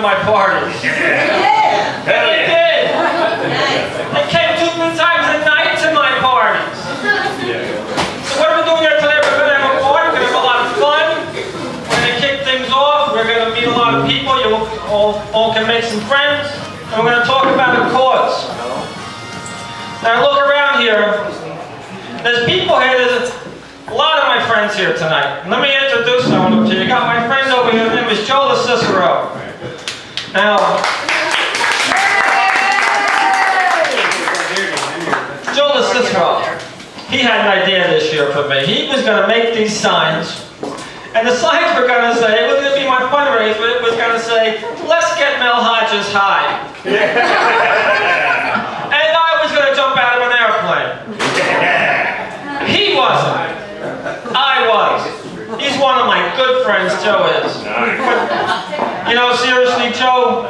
to my parties. Yeah. And they did. They came 2-3 times a night to my parties. So what are we doing here today? We're going to have a party. We're going to have a lot of fun. We're going to kick things off. We're going to meet a lot of people. You all can make some friends. And we're going to talk about a cause. Now look around here. There's people here. There's a lot of my friends here tonight. Let me introduce some of them to you. You got my friend over here. His name is Joe LaCicero. Now, Joe LaCicero, he had an idea this year for me. He was going to make these signs. And the signs were going to say, it was going to be my fundraiser, it was going to say, let's get Mel Hodges high. And I was going to jump out of an airplane. He wasn't. I was. He's one of my good friends, Joe is. But, you know, seriously, Joe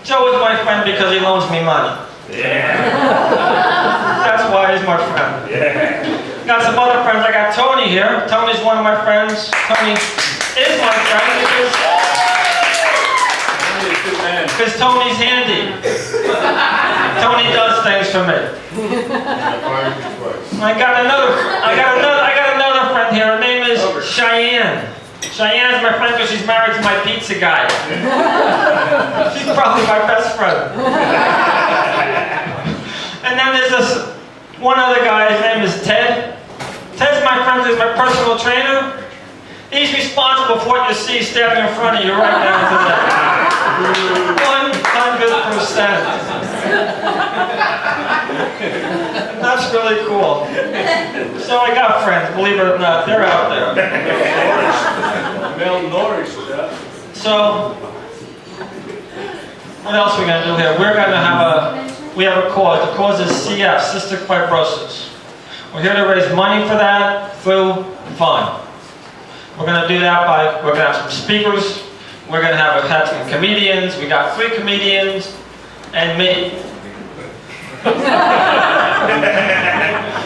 is my friend because he loans me money. That's why he's my friend. Got some other friends. I got Tony here. Tony's one of my friends. Tony is my friend because Tony's handy. Tony does things for me. I got another friend here. Her name is Cheyenne. Cheyenne is my friend because she's married to my pizza guy. She's probably my best friend. And then there's this one other guy. His name is Ted. Ted's my friend. He's my personal trainer. He's responsible for what you see standing in front of you right now today. 100%. That's really cool. So I got friends, believe it or not, they're out there. Mel Norris, yeah. So, what else are we going to do here? We're going to we have a cause. The cause is CF, cystic fibrosis. We're here to raise money for that through fun. We're going to do that we're going to have some speakers. We're going to have some comedians. We got 3 comedians and me.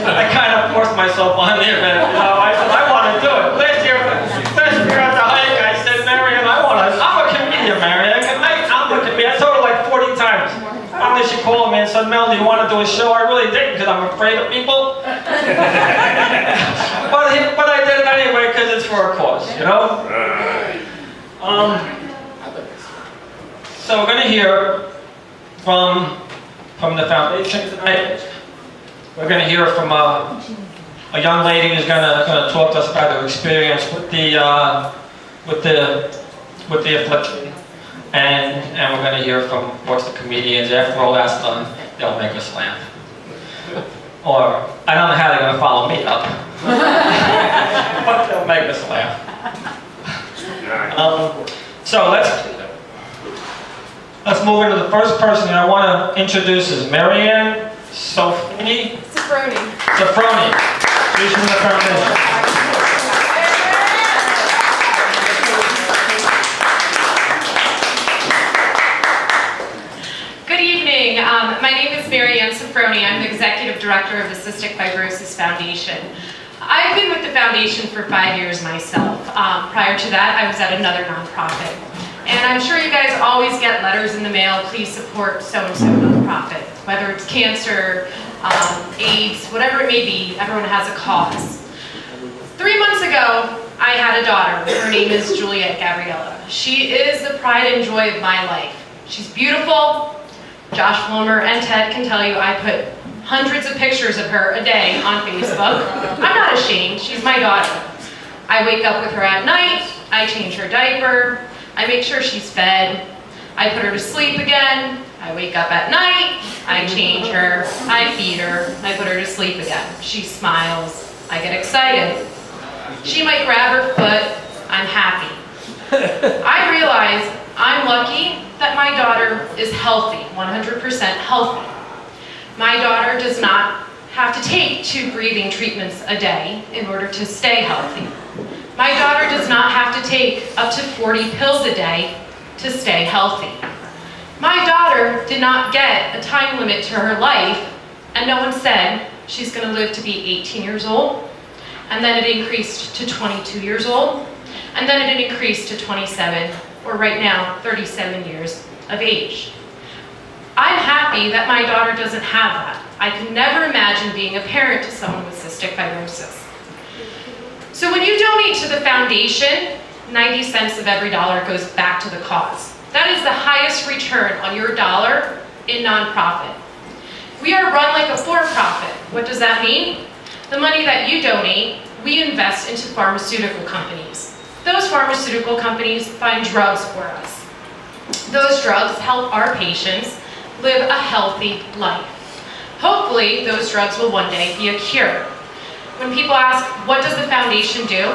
I kind of forced myself on the event. You know, I said, I want to do it. Last year at the hike, I said, Marion, I'm a comedian, Marion. I'm a comedian. I told her like 40 times. Finally, she called me and said, Mel, do you want to do a show? I really didn't because I'm afraid of people. But I did it anyway because it's for a cause, you know? So we're going to hear from the foundation tonight. We're going to hear from a young lady who's going to talk to us about her experience with the affliction, and we're going to hear from, of course, the comedians. After all that's done, they'll make us laugh. Or I don't know how they're going to follow me up, but they'll make us laugh. So let's move into the first person I want to introduce is Marianne Sofroni. She's from the foundation. Good evening. My name is Marianne Sofroni. I'm the Executive Director of the Cystic Fibrosis Foundation. I've been with the foundation for 5 years myself. Prior to that, I was at another nonprofit. And I'm sure you guys always get letters in the mail, please support so-and-so nonprofit. Whether it's cancer, AIDS, whatever it may be, everyone has a cause. 3 months ago, I had a daughter. Her name is Juliet Gabriella. She is the pride and joy of my life. She's beautiful. Josh Flomer and Ted can tell you I put hundreds of pictures of her a day on Facebook. I'm not ashamed. She's my daughter. I wake up with her at night. I change her diaper. I make sure she's fed. I put her to sleep again. I wake up at night. I change her. I feed her. I put her to sleep again. She smiles. I get excited. She might grab her foot. I'm happy. I realize I'm lucky that my daughter is healthy, 100% healthy. My daughter does not have to take 2 breathing treatments a day in order to stay healthy. My daughter does not have to take up to 40 pills a day to stay healthy. My daughter did not get a time limit to her life, and no one said she's going to live to be 18 years old, and then it increased to 22 years old, and then it increased to 27 or right now, 37 years of age. I'm happy that my daughter doesn't have that. I could never imagine being a parent to someone with cystic fibrosis. So when you donate to the foundation, 90 cents of every dollar goes back to the cause. That is the highest return on your dollar in nonprofit. We are run like a for-profit. What does that mean? The money that you donate, we invest into pharmaceutical companies. Those pharmaceutical companies find drugs for us. Those drugs help our patients live a healthy life. Hopefully, those drugs will one day be a cure. When people ask, what does the foundation do?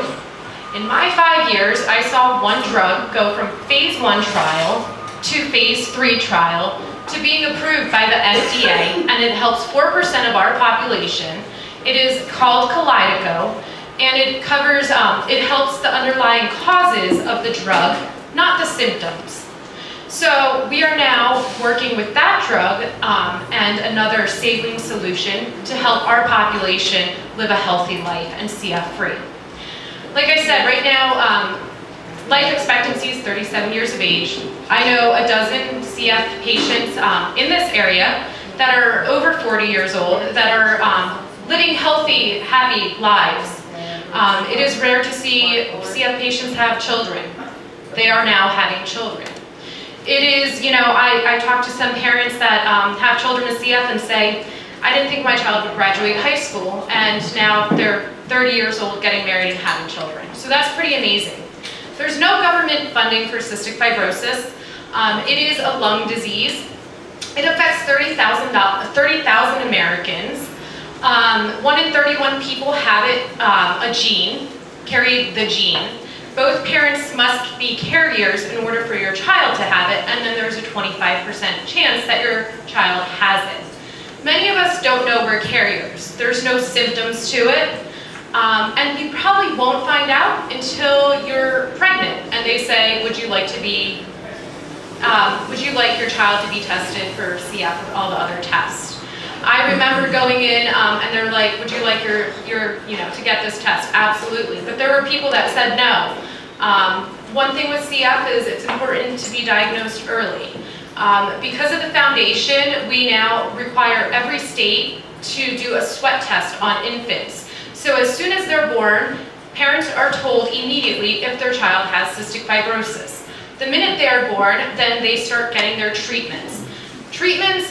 In my 5 years, I saw one drug go from phase 1 trial to phase 3 trial to being approved by the FDA, and it helps 4% of our population. It is called Kalydeco, and it covers, it helps the underlying causes of the drug, not the symptoms. So we are now working with that drug and another saline solution to help our population live a healthy life and CF-free. Like I said, right now, life expectancy is 37 years of age. I know a dozen CF patients in this area that are over 40 years old that are living healthy, happy lives. It is rare to see CF patients have children. They are now having children. It is, you know, I talk to some parents that have children with CF and say, I didn't think my child would graduate high school, and now they're 30 years old, getting married and having children. So that's pretty amazing. There's no government funding for cystic fibrosis. It is a lung disease. It affects 30,000 Americans. 1 in 31 people have it, a gene, carry the gene. Both parents must be carriers in order for your child to have it, and then there's a 25% chance that your child has it. Many of us don't know we're carriers. There's no symptoms to it, and you probably won't find out until you're pregnant, and they say, would you like your child to be tested for CF with all the other tests? I remember going in and they're like, would you like your to get this test? Absolutely. But there were people that said no. One thing with CF is it's important to be diagnosed early. Because of the foundation, we now require every state to do a sweat test on infants. So as soon as they're born, parents are told immediately if their child has cystic fibrosis. The minute they're born, then they start getting their treatments. Treatments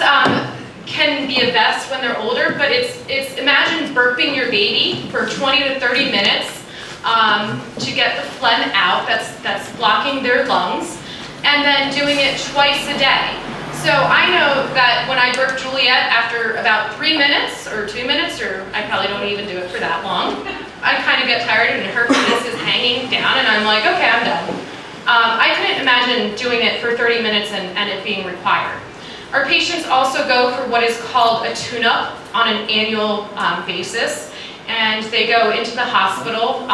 can be a best when they're older, but it's imagine burping your baby for 20 to 30 minutes to get the phlegm out that's blocking their lungs, and then doing it twice a day. So I know that when I burp Juliet after about 3 minutes or 2 minutes, or I probably don't even do it for that long, I kind of get tired and her face is hanging down and I'm like, okay, I'm done. I couldn't imagine doing it for 30 minutes and it being required. Our patients also go for what is called a tune-up on an annual basis, and they go into the hospital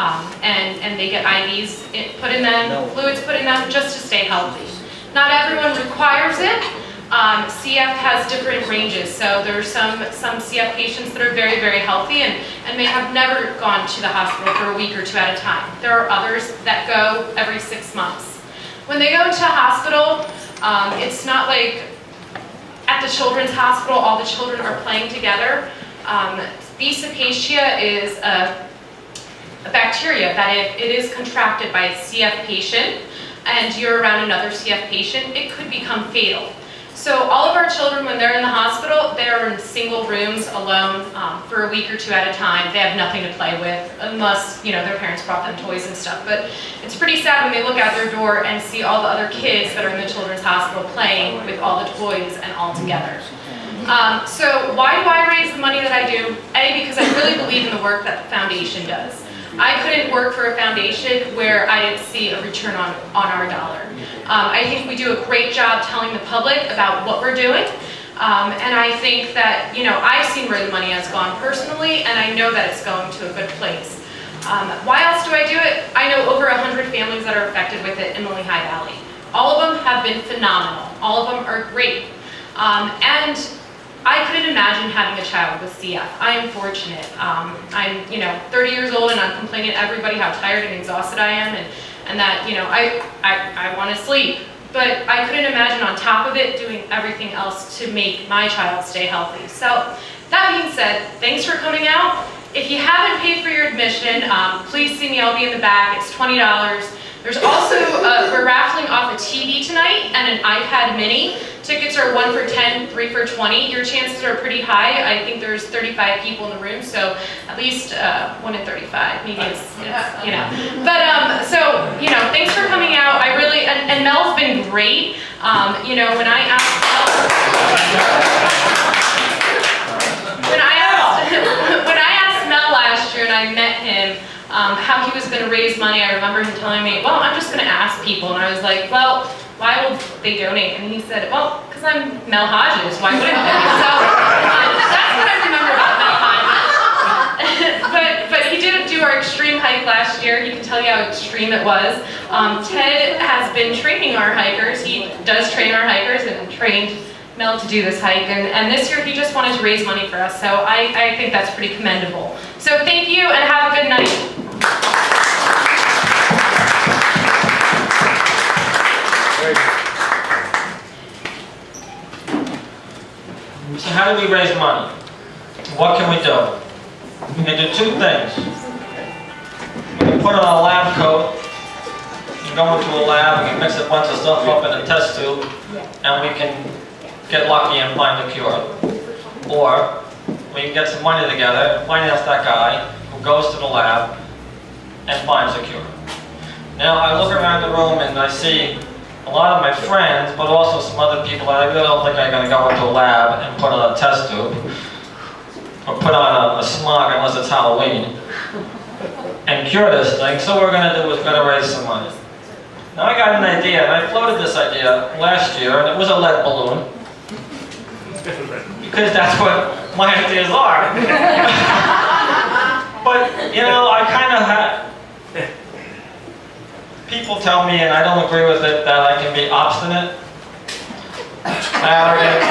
and they get IVs put in them, fluids put in them, just to stay healthy. Not everyone requires it. CF has different ranges, so there's some CF patients that are very, very healthy and may have never gone to the hospital for a week or 2 at a time. There are others that go every 6 months. When they go into hospital, it's not like at the children's hospital, all the children are playing together. B. cepacia is a bacteria that if it is contracted by a CF patient and you're around another CF patient, it could become fatal. So all of our children, when they're in the hospital, they're in single rooms alone for a week or 2 at a time. They have nothing to play with unless, their parents brought them toys and stuff. But it's pretty sad when they look out their door and see all the other kids that are in the children's hospital playing with all the toys and all together. So why do I raise the money that I do? A, because I really believe in the work that the foundation does. I couldn't work for a foundation where I didn't see a return on our dollar. I think we do a great job telling the public about what we're doing. And I think that, I've seen where the money has gone personally, and I know that it's going to a good place. Why else do I do it? I know over 100 families that are affected with it in the Lehigh Valley. All of them have been phenomenal. All of them are great. And I couldn't imagine having a child with CF. I am fortunate. I'm 30 years old and I'm complaining to everybody how tired and exhausted I am. And and that, you know, I want to sleep. But I couldn't imagine on top of it doing everything else to make my child stay healthy. So that being said, thanks for coming out. If you haven't paid for your admission, please see me, I'll be in the back, it's $20. There's also, we're raffling off a TV tonight and an iPad mini. Tickets are 1 for 10, 3 for 20. Your chances are pretty high. I think there's 35 people in the room, so at least 1 in 35. Maybe it's you know. But so, you know, thanks for coming out. I really, and Mel's been great. You know, when I asked Mel last year and I met him, how he was going to raise money, I remember him telling me, well, I'm just going to ask people. And I was like, well, why will they donate? And he said, well, because I'm Mel Hodges. Why wouldn't they? So that's what I remember about Mel Hodges. but he did do our extreme hike last year. He can tell you how extreme it was. Ted has been training our hikers. He does train our hikers and trained Mel to do this hike. And this year he just wanted to raise money for us. So I think that's pretty commendable. So thank you and have a good night. So how do we raise money? What can we do? We can do two things. We can put on a lab coat, we can go into a lab, we can mix a bunch of stuff up in a test tube, and we can get lucky and find a cure. Or we can get some money together, finance that guy who goes to the lab and finds a cure. Now I look around the room and I see a lot of my friends, but also some other people that I really don't think are going to go into a lab and put on a test tube or put on a smog unless it's Halloween and cure this thing. So what we're going to do is we're going to raise some money. Now I got an idea, and I floated this idea last year, and it was a lead balloon because that's what my ideas are. But you know, I kind of had people tell me, and I don't agree with it, that I can be obstinate, arrogant,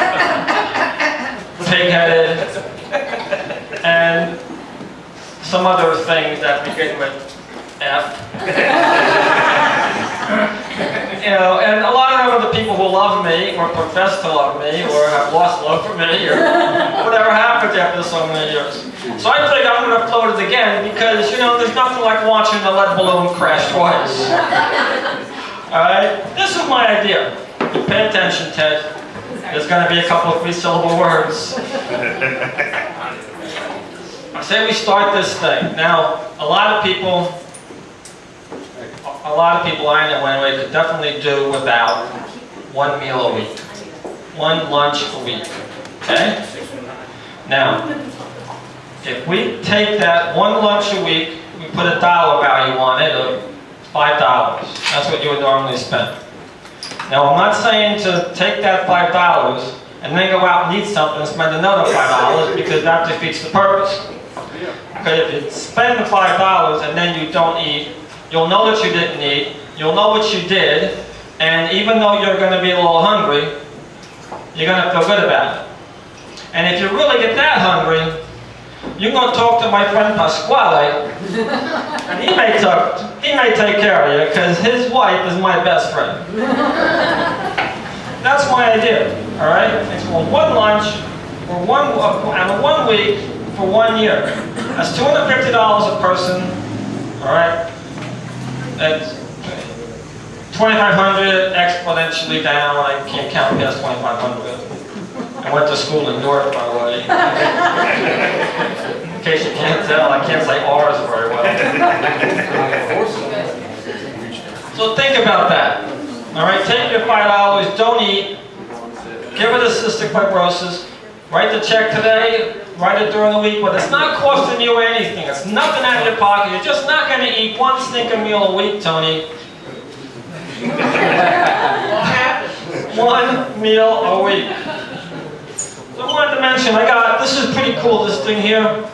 pig-headed, and some other things that begin with F. You know, and a lot of them are the people who love me, or profess to love me, or have lost love for me, or whatever happened after so many years. So I think I'm going to float it again because, you know, there's nothing like watching the lead balloon crash twice. Alright? This is my idea. You pay attention, Ted. There's going to be a couple of 3-syllable words. I say we start this thing. Now, a lot of people I know anyway could definitely do without 1 meal a week. 1 lunch a week. Okay? Now, if we take that 1 lunch a week, we put a dollar value on it of $5. That's what you would normally spend. Now, I'm not saying to take that $5 and then go out and eat something and spend another $5 because that defeats the purpose. Because if you spend the $5 and then you don't eat, you'll know that you didn't eat, you'll know what you did, and even though you're going to be a little hungry, you're going to feel good about it. And if you really get that hungry, you can go talk to my friend Pasquale, and he may take care of you, because his wife is my best friend. That's my idea, all right? It's for 1 lunch, for 1 week, for 1 year. That's $250 a person, all right? That's $2,500 exponentially down. I can't count past $2,500. I went to school in North, by the way. In case you can't tell, I can't say R's very well. So think about that. All right, take your $5, don't eat, get rid of cystic fibrosis, write the check today, write it during the week, but it's not costing you anything. It's nothing out of your pocket. You're just not going to eat 1 stinking meal a week, Tony. 1 meal a week. So I wanted to mention, this is pretty cool, this thing here.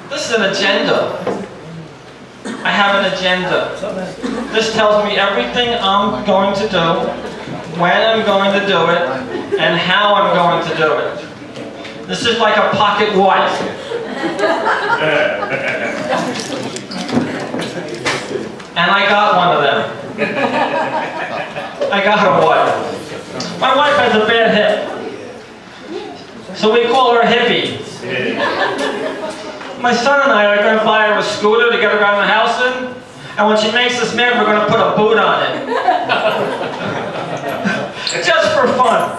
This is an agenda. I have an agenda. This tells me everything I'm going to do, when I'm going to do it, and how I'm going to do it. This is like a pocket wife. And I got one of them. I got her one. My wife has a bad hip. So we call her Hippie. My son and I are going to buy her a scooter to get around the house in. And when she makes us mad, we're going to put a boot on it. Just for fun.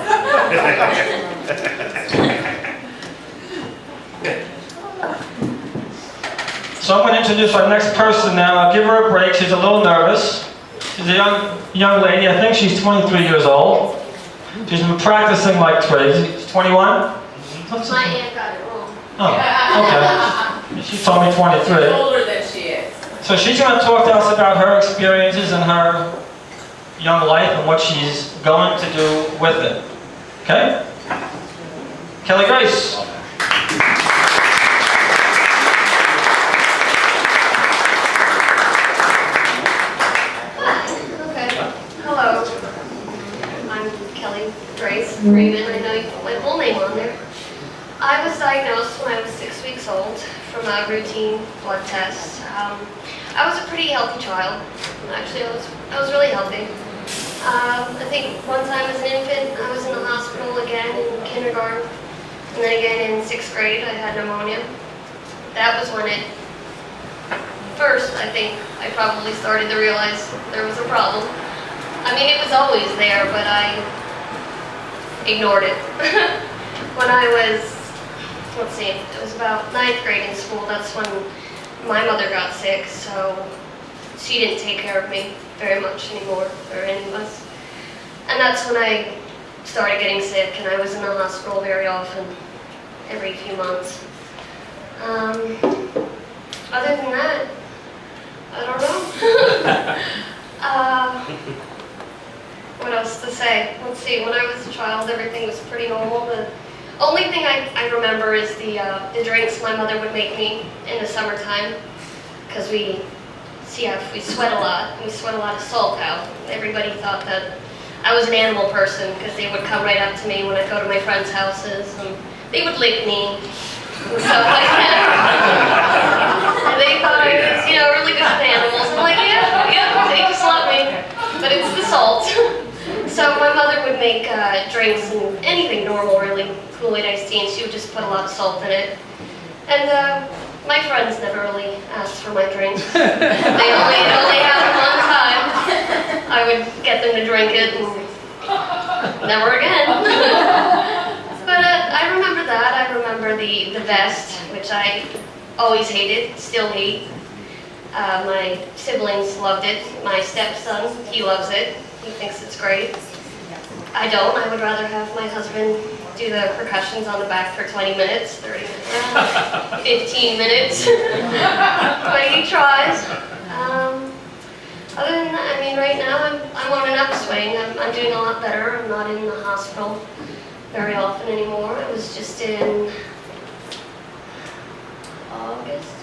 So I'm going to introduce our next person now. I'll give her a break. She's a little nervous. She's a young lady. I think she's 23 years old. She's been practicing like crazy. She's 21? My aunt got it wrong. Oh, okay. She told me 23. Older than she is. So she's going to talk to us about her experiences in her young life and what she's going to do with it. Okay? Kelly Grace. Okay. Hello. I'm Kelly Grace Raymond. I know you put my full name on there. I was diagnosed when I was 6 weeks old from a routine blood test. I was a pretty healthy child. Actually, I was really healthy. I think one time as an infant, I was in the hospital again in kindergarten, and then again in 6th grade, I had pneumonia. That was when first, I think, I probably started to realize there was a problem. I mean, it was always there, but I ignored it. When I was, let's see, it was about 9th grade in school, that's when my mother got sick, so she didn't take care of me very much anymore, or any of us. And that's when I started getting sick, and I was in the hospital very often, every few months. Other than that, I don't know. What else to say? Let's see, when I was a child, everything was pretty normal. The only thing I remember is the drinks my mother would make me in the summertime, because we sweat a lot. We sweat a lot of salt out. Everybody thought that I was an animal person, because they would come right up to me when I go to my friends' houses, and they would lick me and stuff like that. And they thought I was, really good with animals. I'm like, yeah, they just love me, but it's the salt. So my mother would make drinks and anything normal, really, Kool-Aid iced tea, and she would just put a lot of salt in it. And my friends never really asked for my drinks. They only had it one time. I would get them to drink it, and never again. But I remember that. I remember the vest, which I always hated, still hate. My siblings loved it. My stepson, he loves it. He thinks it's great. I don't. I would rather have my husband do the percussions on the back for 20 minutes, 30 minutes, 15 minutes. But he tries. Other than that, I mean, right now I'm on an upswing. I'm doing a lot better. I'm not in the hospital very often anymore. I was just in August,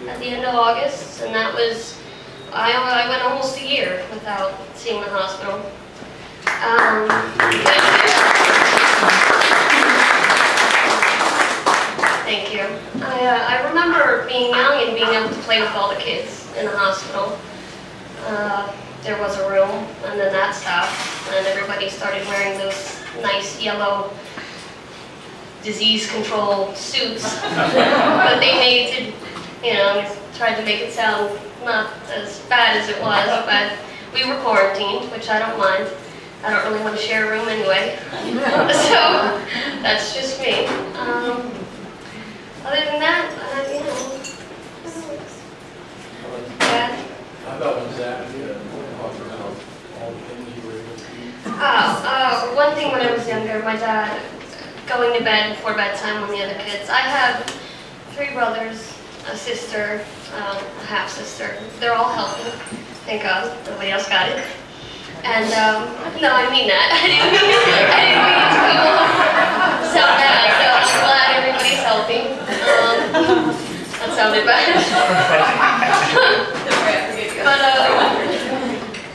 at the end of August, and that was, I went almost a year without seeing the hospital. Thank you. I remember being young and being able to play with all the kids in the hospital. There was a room, and then that stopped, and everybody started wearing those nice yellow disease control suits that they made to, tried to make it sound not as bad as it was, but we were quarantined, which I don't mind. I don't really want to share a room anyway. So that's just me. Other than that, yeah. How about when Zach talked about all the things you were able to do? One thing when I was younger, my dad going to bed before bedtime when the other kids. I have 3 brothers, a sister, a half-sister. They're all healthy, thank God. Nobody else got it. And, no, I mean that. I didn't mean it to sound bad, so I'm glad everybody's healthy. That sounded bad. But,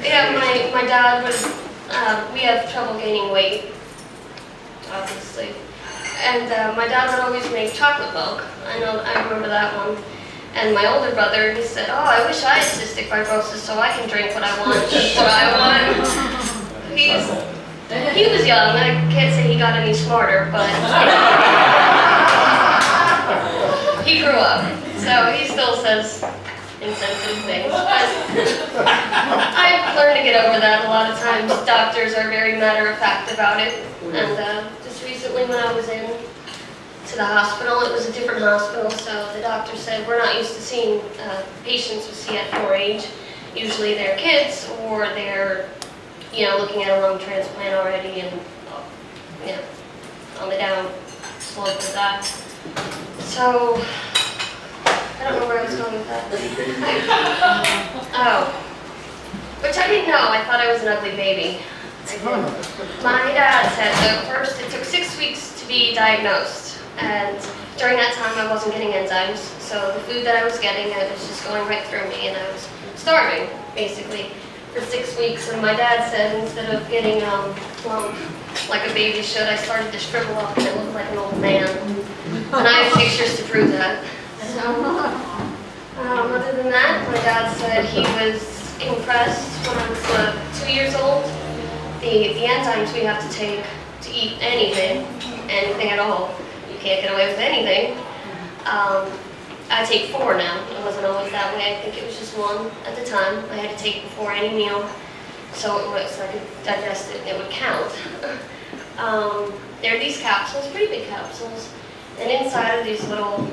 yeah, my dad was, we have trouble gaining weight, obviously. And my dad would always make chocolate milk. I remember that one. And my older brother, he said, oh, I wish I had cystic fibrosis so I can drink what I want, eat what I want. He was young. I can't say he got any smarter, but he grew up. So he still says insensitive things. I've learned to get over that. A lot of times doctors are very matter-of-fact about it. And just recently when I was in to the hospital, it was a different hospital, so the doctor said we're not used to seeing patients with CF4 age. Usually they're kids or they're looking at a lung transplant already and on the down slope of that. So I don't know where I was going with that. Oh, which I didn't know. I thought I was an ugly baby. My dad said that first it took 6 weeks to be diagnosed, and during that time I wasn't getting enzymes, so the food that I was getting, it was just going right through me, and I was starving, basically, for 6 weeks. And my dad said instead of getting plump like a baby should, I started to shrivel up and it looked like an old man. And I have pictures to prove that. So, other than that, my dad said he was impressed when I was 2 years old. The enzymes we have to take to eat anything at all. You can't get away with anything. I take 4 now. It wasn't always that way. I think it was just 1 at the time. I had to take before any meal, so I could digest it and it would count. There are these capsules, pretty big capsules, and inside are these little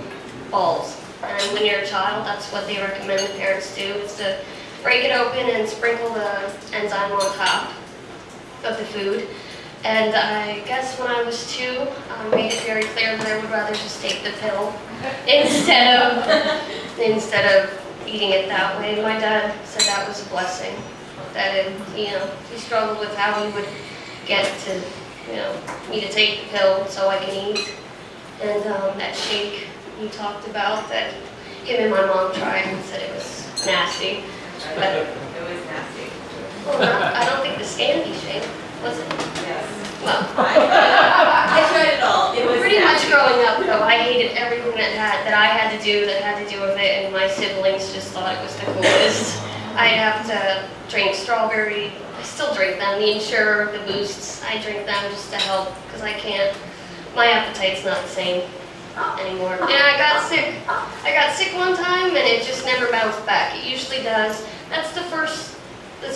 balls. And when you're a child, that's what they recommend the parents do, is to break it open and sprinkle the enzyme on top of the food. And I guess when I was 2, I made it very clear that I would rather just take the pill instead of eating it that way. My dad said that was a blessing. That he struggled with how he would get to, me to take the pill so I can eat. And that shake he talked about that him and my mom tried and said it was nasty. But It was nasty. well, I don't think the Scandi shake was it. Yes. Well, I tried it all. It was pretty much nasty. growing up though, I hated everything that I had to do with it, and my siblings just thought it was the coolest. I'd have to drink strawberry. I still drink them. The Ensure, the Boosts. I drink them just to help because I can't. My appetite's not the same anymore. And I got sick. I got sick one time, and it just never bounced back. It usually does. That's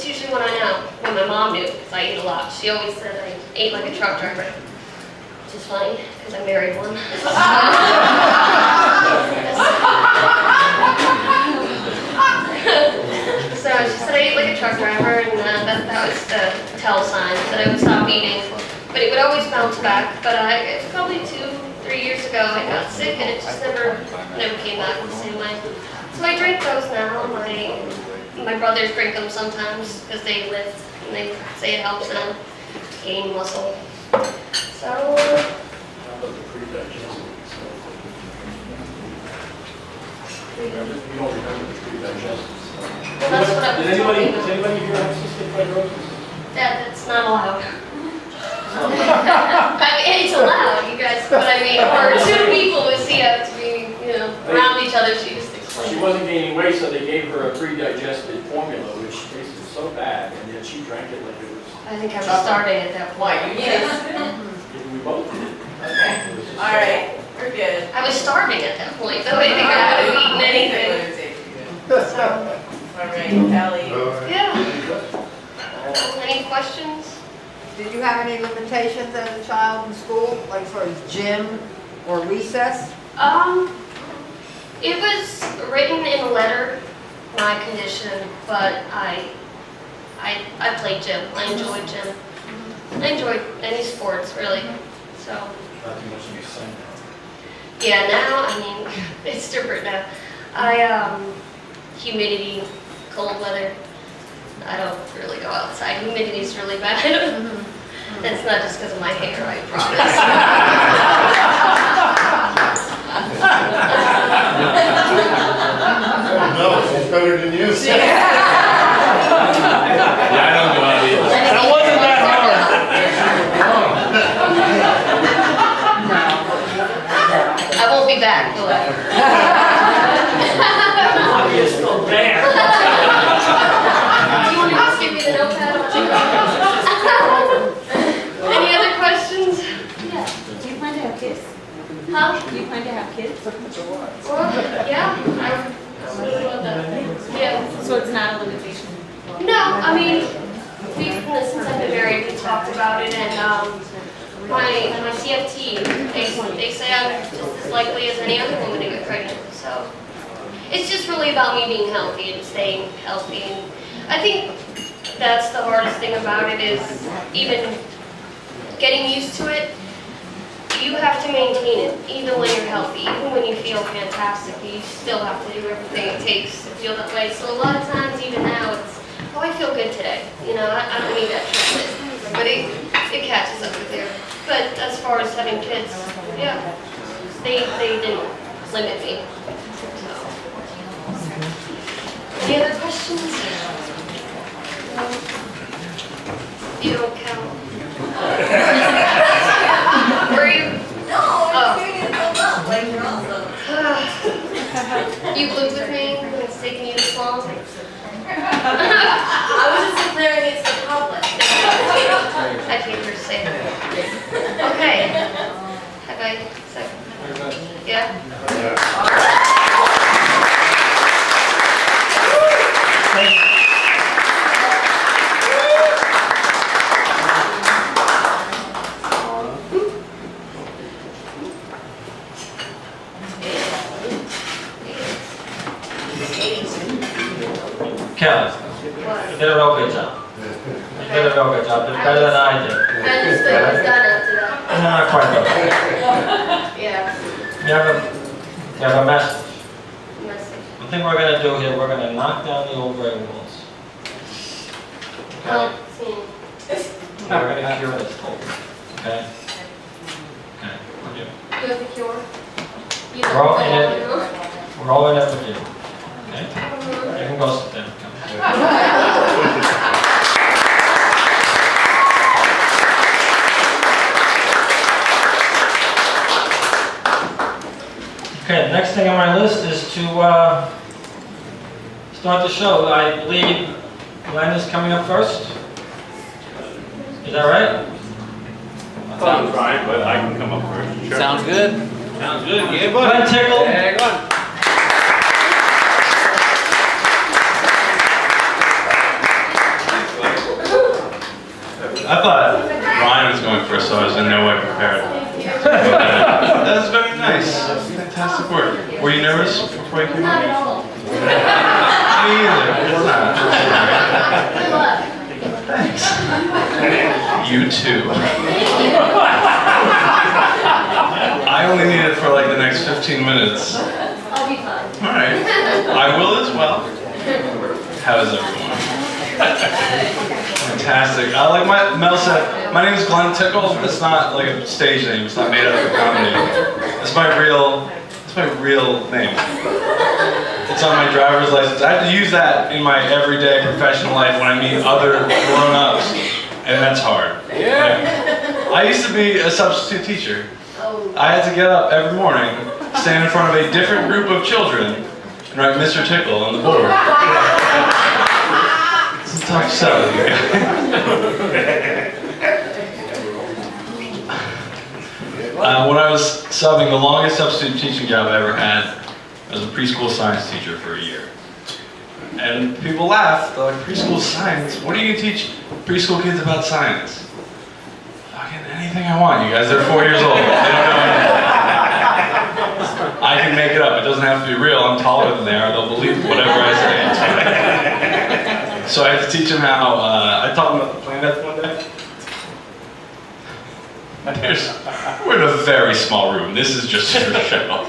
usually when I know. When my mom knew, because I eat a lot. She always said I ate like a truck driver. Which is funny, because I married one. So she said I ate like a truck driver, and that was the tell sign that I would stop eating. But it would always bounce back. But it's probably 2-3 years ago I got sick, and it just never came back the same way. So I drink those now. My brothers drink them sometimes because they lift, and they say it helps them gain muscle. So How about the pre-digested stuff? You don't remember the pre-digested stuff? well, that's what I was Does talking anybody about. here have cystic fibrosis? That's not allowed. I mean, it's allowed, you guys, but I mean, for 2 people with CF to be, around each other, she just She explained. wasn't gaining weight, so they gave her a pre-digested formula, which tasted so bad, and then she drank it like it was. I think I was starting at that point. Why, you yes. We both did. Okay. It was just All right, we're good. I was starving at that point, though I think I would have eaten anything. So, All right, Ellie. yeah. Any questions? Did you have any limitations as a child in school, like for gym or recess? It was written in a letter, my condition, but I played gym. I enjoyed gym. I enjoyed any sports, really. So, Not too much to be saying. yeah, now, I mean, it's different now. Humidity, cold weather, I don't really go outside. Humidity's really bad. That's not just because of my hair, I promise. No, she's better than you. Yeah, I don't go out either. That wasn't that hard. I won't be back, will I? I mean, since I've been married, we talked about it, and my CFT, they say I'm just as likely as any other woman to get pregnant. So it's just really about me being healthy and staying healthy. And I think that's the hardest thing about it is even getting used to it. You have to maintain it, even when you're healthy, even when you feel fantastic. You still have to do everything it takes to feel that way. So a lot of times, even now, it's, oh, I feel good today. You know, I don't need that treatment, but it catches up with you. But as far as having kids, yeah, they didn't limit me. So. Any other questions? No? You don't count. Were you? No, I'm just doing it so well. Like, you're awesome. You lived with me when it's taking you this long? I was just declaring it to the public. I came here to say that. Okay. Have I said? Yeah? Kelly, What? you did a real good job. You did a real good job. Did better than I did. I understood it was done after that. Not quite good. Yeah. You have a message. Message. The thing we're going to do here, we're going to knock down the old gray walls. Well, Okay? We're going to cure this cold. Okay? Okay. We're good. you have the cure? You We're all in know, it. you know? We're all in it with you. Okay? You can go sit down. Come. Okay, the next thing on my list is to start the show. I believe Glenn is coming up first. Is that right? Sounds right, but I can come up first. Sure. Sounds good. Sounds good. Yeah, buddy. Glenn Tickle. Hang on. I thought Ryan was going first, so I was in no way prepared. That was very nice. Fantastic work. Were you nervous before you came Not up? at all. Me either. It's not. Good luck. Thanks. You too. I only need it for like the next 15 minutes. I'll be fine. All right. I will as well. How is everyone? Fantastic. Mel said, my name is Glenn Tickle. It's not like a stage name. It's not made up of comedy. It's my real name. It's on my driver's license. I have to use that in my everyday professional life when I meet other grown-ups, and that's hard. Yeah. I used to be a substitute teacher. Oh. I had to get up every morning, stand in front of a different group of children, and write Mr. Tickle on the board. It's a tough sell, you guys. When I was subbing, the longest substitute teaching job I ever had, I was a preschool science teacher for a year. And people laugh, they're like, preschool science? What are you going to teach preschool kids about science? Fucking anything I want, you guys. They're 4 years old. They don't know anything. I can make it up. It doesn't have to be real. I'm taller than they are. They'll believe whatever I say. It's fine. So I had to teach them how, I taught them about the planets one day. We're in a very small room. This is just for show.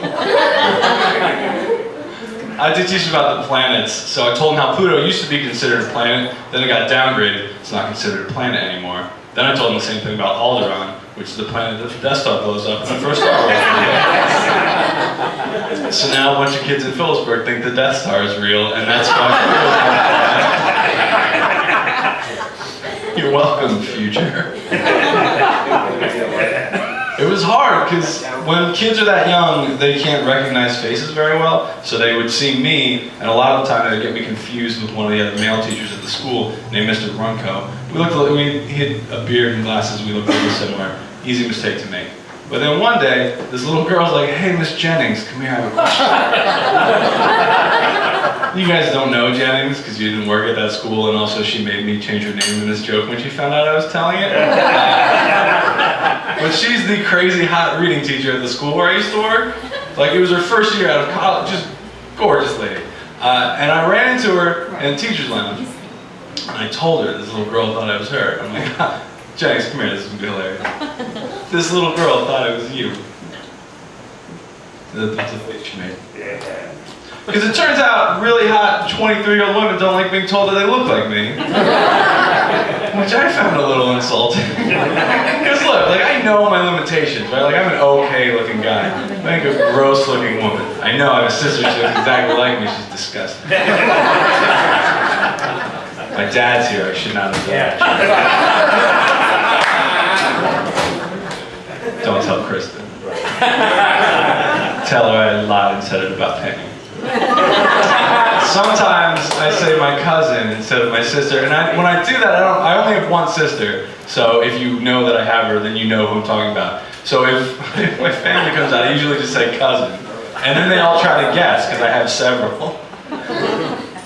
I had to teach them about the planets. So I told them how Pluto used to be considered a planet. Then it got downgraded. It's not considered a planet anymore. Then I told them the same thing about Alderaan, which is the planet that the Death Star blows up in the first Star Wars movie. So now a bunch of kids in Phillipsburg think the Death Star is real, and that's why. You're welcome, future. It was hard, because when kids are that young, they can't recognize faces very well, so they would see me, and a lot of the time they would get me confused with one of the other male teachers at the school named Mr. Brunko. He had a beard and glasses, we looked really similar. Easy mistake to make. But then one day, this little girl's like, hey, Miss Jennings, come here, I have a question. You guys don't know Jennings because you didn't work at that school, and also she made me change her name in this joke when she found out I was telling it. But she's the crazy hot reading teacher at the school where I used to work. Like, it was her first year out of college, just gorgeous lady. And I ran into her in the teacher's lounge, and I told her this little girl thought I was her. I'm like, Jennings, come here, this is gonna be hilarious. This little girl thought it was you. That's the face she made. Because it turns out really hot 23-year-old women don't like being told that they look like me. Which I found a little insulting. Because look, like, I know my limitations, right? Like, I'm an okay looking guy. I'm like a gross looking woman. I know I have a sister, she looks exactly like me, she's disgusting. My dad's here, I should not have done that. Don't tell Kristen. Tell her I lied and said it about Penny. Sometimes I say my cousin instead of my sister, and when I do that, I only have one sister, so if you know that I have her, then you know who I'm talking about. So if my family comes out, I usually just say cousin, and then they all try to guess, because I have several.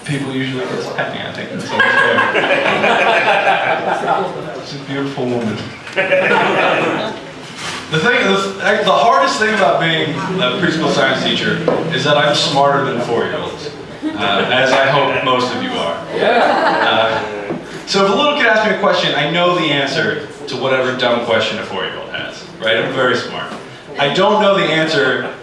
People usually guess Penny, I think that's unfair. She's a beautiful woman. The hardest thing about being a preschool science teacher is that I'm smarter than 4-year-olds, as I hope most of you are. So if a little kid asks me a question, I know the answer to whatever dumb question a 4-year-old has, right? I'm very smart. I don't know the answer